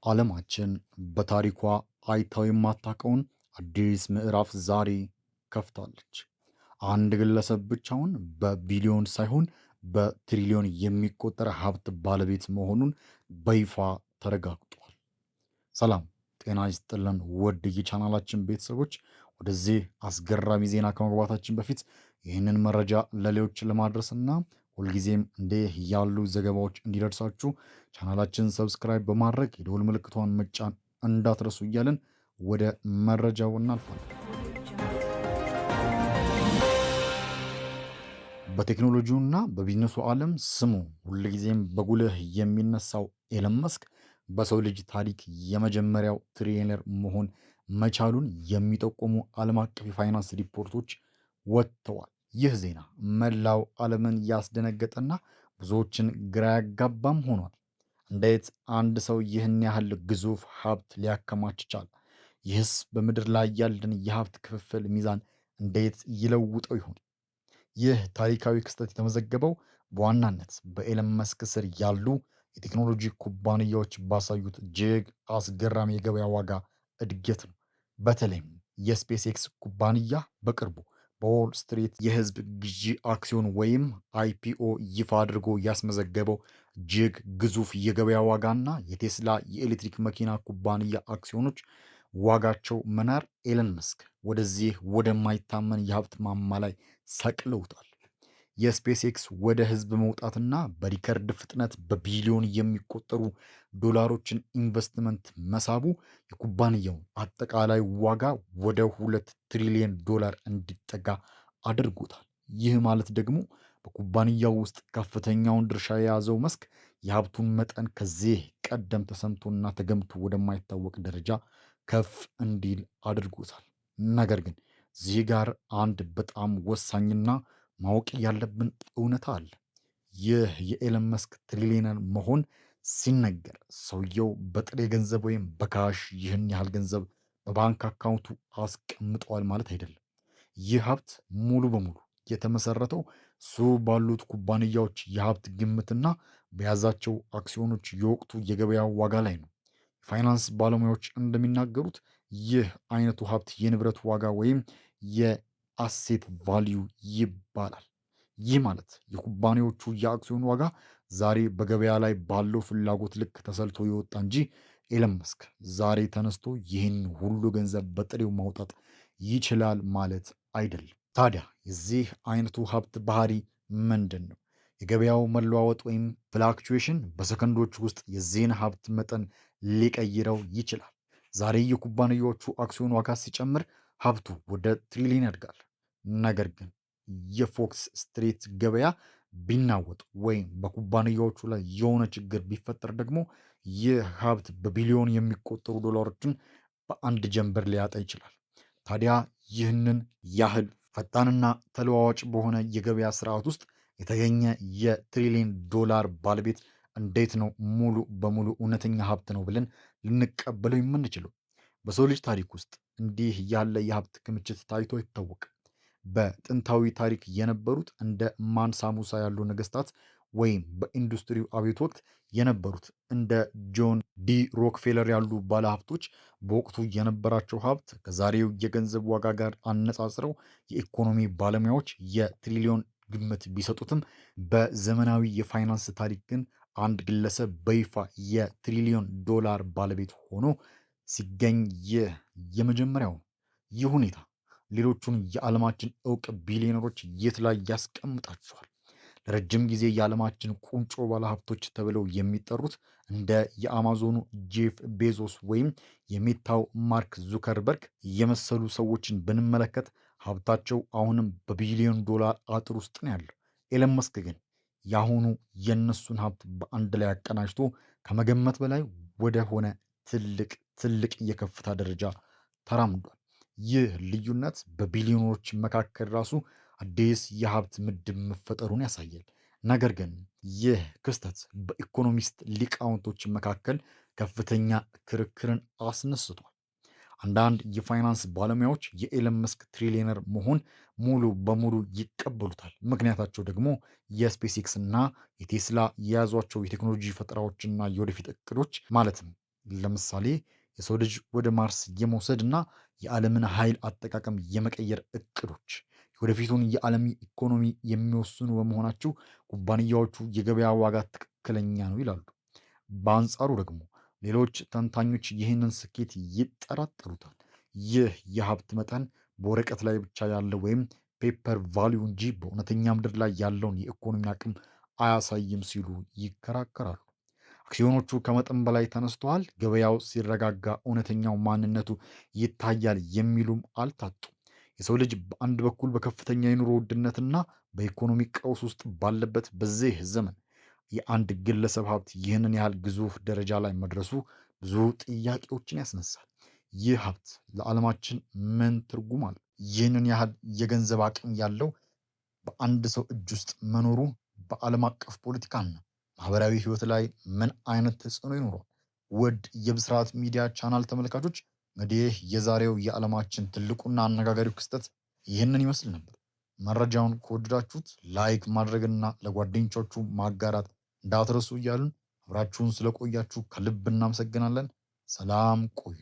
ዓለማችን በታሪኳ አይታው የማታውቀውን አዲስ ምዕራፍ ዛሬ ከፍታለች። አንድ ግለሰብ ብቻውን በቢሊዮን ሳይሆን በትሪሊዮን የሚቆጠር ሀብት ባለቤት መሆኑን በይፋ ተረጋግጧል። ሰላም ጤና ይስጥልን ውድ የቻናላችን ቤተሰቦች፣ ወደዚህ አስገራሚ ዜና ከመግባታችን በፊት ይህንን መረጃ ለሌሎች ለማድረስና ሁልጊዜም እንዲህ ያሉ ዘገባዎች እንዲደርሳችሁ ቻናላችን ሰብስክራይብ በማድረግ የደወል ምልክቷን መጫን እንዳትረሱ እያልን ወደ መረጃው እናልፋለን። በቴክኖሎጂውና በቢዝነሱ ዓለም ስሙ ሁልጊዜም በጉልህ የሚነሳው ኤለን መስክ በሰው ልጅ ታሪክ የመጀመሪያው ትሪሊየነር መሆን መቻሉን የሚጠቁሙ ዓለም አቀፍ የፋይናንስ ሪፖርቶች ወጥተዋል። ይህ ዜና መላው ዓለምን ያስደነገጠና ብዙዎችን ግራ ያጋባም ሆኗል። እንዴት አንድ ሰው ይህን ያህል ግዙፍ ሀብት ሊያከማች ቻለ? ይህስ በምድር ላይ ያለን የሀብት ክፍፍል ሚዛን እንዴት ይለውጠው ይሆን? ይህ ታሪካዊ ክስተት የተመዘገበው በዋናነት በኤለን መስክ ስር ያሉ የቴክኖሎጂ ኩባንያዎች ባሳዩት እጅግ አስገራሚ የገበያ ዋጋ እድገት ነው። በተለይም የስፔስ ኤክስ ኩባንያ በቅርቡ በዎል ስትሪት የህዝብ ግዢ አክሲዮን ወይም አይፒኦ ይፋ አድርጎ ያስመዘገበው እጅግ ግዙፍ የገበያ ዋጋና የቴስላ የኤሌክትሪክ መኪና ኩባንያ አክሲዮኖች ዋጋቸው መናር ኤለን መስክ ወደዚህ ወደማይታመን የሀብት ማማ ላይ ሰቅለውታል። የስፔስ ኤክስ ወደ ህዝብ መውጣትና በሪከርድ ፍጥነት በቢሊዮን የሚቆጠሩ ዶላሮችን ኢንቨስትመንት መሳቡ የኩባንያውን አጠቃላይ ዋጋ ወደ 2 ትሪሊየን ዶላር እንዲጠጋ አድርጎታል። ይህ ማለት ደግሞ በኩባንያው ውስጥ ከፍተኛውን ድርሻ የያዘው መስክ የሀብቱን መጠን ከዚህ ቀደም ተሰምቶና ተገምቶ ወደማይታወቅ ደረጃ ከፍ እንዲል አድርጎታል። ነገር ግን እዚህ ጋር አንድ በጣም ወሳኝና ማወቅ ያለብን እውነታ አለ። ይህ የኤለን መስክ ትሪሊየነር መሆን ሲነገር ሰውየው በጥሬ ገንዘብ ወይም በካሽ ይህን ያህል ገንዘብ በባንክ አካውንቱ አስቀምጠዋል ማለት አይደለም። ይህ ሀብት ሙሉ በሙሉ የተመሰረተው እሱ ባሉት ኩባንያዎች የሀብት ግምትና በያዛቸው አክሲዮኖች የወቅቱ የገበያ ዋጋ ላይ ነው። የፋይናንስ ባለሙያዎች እንደሚናገሩት ይህ አይነቱ ሀብት የንብረት ዋጋ ወይም የአሴት ቫልዩ ይባላል። ይህ ማለት የኩባንያዎቹ የአክሲዮን ዋጋ ዛሬ በገበያ ላይ ባለው ፍላጎት ልክ ተሰልቶ የወጣ እንጂ ኤለን መስክ ዛሬ ተነስቶ ይህን ሁሉ ገንዘብ በጥሬው ማውጣት ይችላል ማለት አይደለም። ታዲያ የዚህ አይነቱ ሀብት ባህሪ ምንድን ነው? የገበያው መለዋወጥ ወይም ፍላክቹዌሽን በሰከንዶች ውስጥ የዚህን ሀብት መጠን ሊቀይረው ይችላል። ዛሬ የኩባንያዎቹ አክሲዮን ዋጋ ሲጨምር ሀብቱ ወደ ትሪሊየን ያድጋል። ነገር ግን የፎክስ ስትሪት ገበያ ቢናወጥ ወይም በኩባንያዎቹ ላይ የሆነ ችግር ቢፈጠር ደግሞ ይህ ሀብት በቢሊዮን የሚቆጠሩ ዶላሮችን በአንድ ጀንበር ሊያጣ ይችላል። ታዲያ ይህንን ያህል ፈጣንና ተለዋዋጭ በሆነ የገበያ ስርዓት ውስጥ የተገኘ የትሪሊየን ዶላር ባለቤት እንዴት ነው ሙሉ በሙሉ እውነተኛ ሀብት ነው ብለን ልንቀበለው የምንችለው? በሰው ልጅ ታሪክ ውስጥ እንዲህ ያለ የሀብት ክምችት ታይቶ አይታወቅም። በጥንታዊ ታሪክ የነበሩት እንደ ማንሳ ሙሳ ያሉ ነገስታት ወይም በኢንዱስትሪው አብዮት ወቅት የነበሩት እንደ ጆን ዲ ሮክፌለር ያሉ ባለሀብቶች በወቅቱ የነበራቸው ሀብት ከዛሬው የገንዘብ ዋጋ ጋር አነጻጽረው የኢኮኖሚ ባለሙያዎች የትሪሊዮን ግምት ቢሰጡትም በዘመናዊ የፋይናንስ ታሪክ ግን አንድ ግለሰብ በይፋ የትሪሊዮን ዶላር ባለቤት ሆኖ ሲገኝ ይህ የመጀመሪያው ነው። ይህ ሁኔታ ሌሎቹን የዓለማችን እውቅ ቢሊዮነሮች የት ላይ ያስቀምጣቸዋል? ለረጅም ጊዜ የዓለማችን ቁንጮ ባለሀብቶች ተብለው የሚጠሩት እንደ የአማዞኑ ጄፍ ቤዞስ ወይም የሜታው ማርክ ዙከርበርግ የመሰሉ ሰዎችን ብንመለከት ሀብታቸው አሁንም በቢሊዮን ዶላር አጥር ውስጥ ነው ያለው። ኤለን መስክ ግን የአሁኑ የእነሱን ሀብት በአንድ ላይ አቀናጅቶ ከመገመት በላይ ወደ ሆነ ትልቅ ትልቅ የከፍታ ደረጃ ተራምዷል። ይህ ልዩነት በቢሊዮኖች መካከል ራሱ አዲስ የሀብት ምድብ መፈጠሩን ያሳያል። ነገር ግን ይህ ክስተት በኢኮኖሚስት ሊቃውንቶች መካከል ከፍተኛ ክርክርን አስነስቷል። አንዳንድ የፋይናንስ ባለሙያዎች የኤለን መስክ ትሪሊየነር መሆን ሙሉ በሙሉ ይቀበሉታል። ምክንያታቸው ደግሞ የስፔስ ኤክስ እና የቴስላ የያዟቸው የቴክኖሎጂ ፈጠራዎችና የወደፊት እቅዶች ማለትም ለምሳሌ የሰው ልጅ ወደ ማርስ የመውሰድና የዓለምን ኃይል አጠቃቀም የመቀየር እቅዶች ወደፊቱን የዓለም ኢኮኖሚ የሚወስኑ በመሆናቸው ኩባንያዎቹ የገበያ ዋጋ ትክክለኛ ነው ይላሉ። በአንጻሩ ደግሞ ሌሎች ተንታኞች ይህንን ስኬት ይጠራጠሩታል። ይህ የሀብት መጠን በወረቀት ላይ ብቻ ያለው ወይም ፔፐር ቫሊዩ እንጂ በእውነተኛ ምድር ላይ ያለውን የኢኮኖሚ አቅም አያሳይም ሲሉ ይከራከራሉ። አክሲዮኖቹ ከመጠን በላይ ተነስተዋል፣ ገበያው ሲረጋጋ እውነተኛው ማንነቱ ይታያል የሚሉም አልታጡም። የሰው ልጅ በአንድ በኩል በከፍተኛ የኑሮ ውድነትና በኢኮኖሚ ቀውስ ውስጥ ባለበት በዚህ ዘመን የአንድ ግለሰብ ሀብት ይህንን ያህል ግዙፍ ደረጃ ላይ መድረሱ ብዙ ጥያቄዎችን ያስነሳል። ይህ ሀብት ለዓለማችን ምን ትርጉም አለው? ይህንን ያህል የገንዘብ አቅም ያለው በአንድ ሰው እጅ ውስጥ መኖሩ በዓለም አቀፍ ፖለቲካና ማህበራዊ ህይወት ላይ ምን አይነት ተጽዕኖ ይኖረዋል? ውድ የብስራት ሚዲያ ቻናል ተመልካቾች እንግዲህ የዛሬው የዓለማችን ትልቁና አነጋጋሪው ክስተት ይህንን ይመስል ነበር። መረጃውን ከወደዳችሁት ላይክ ማድረግና ለጓደኞቻችሁ ማጋራት እንዳትረሱ እያልን አብራችሁን ስለቆያችሁ ከልብ እናመሰግናለን። ሰላም ቆዩ።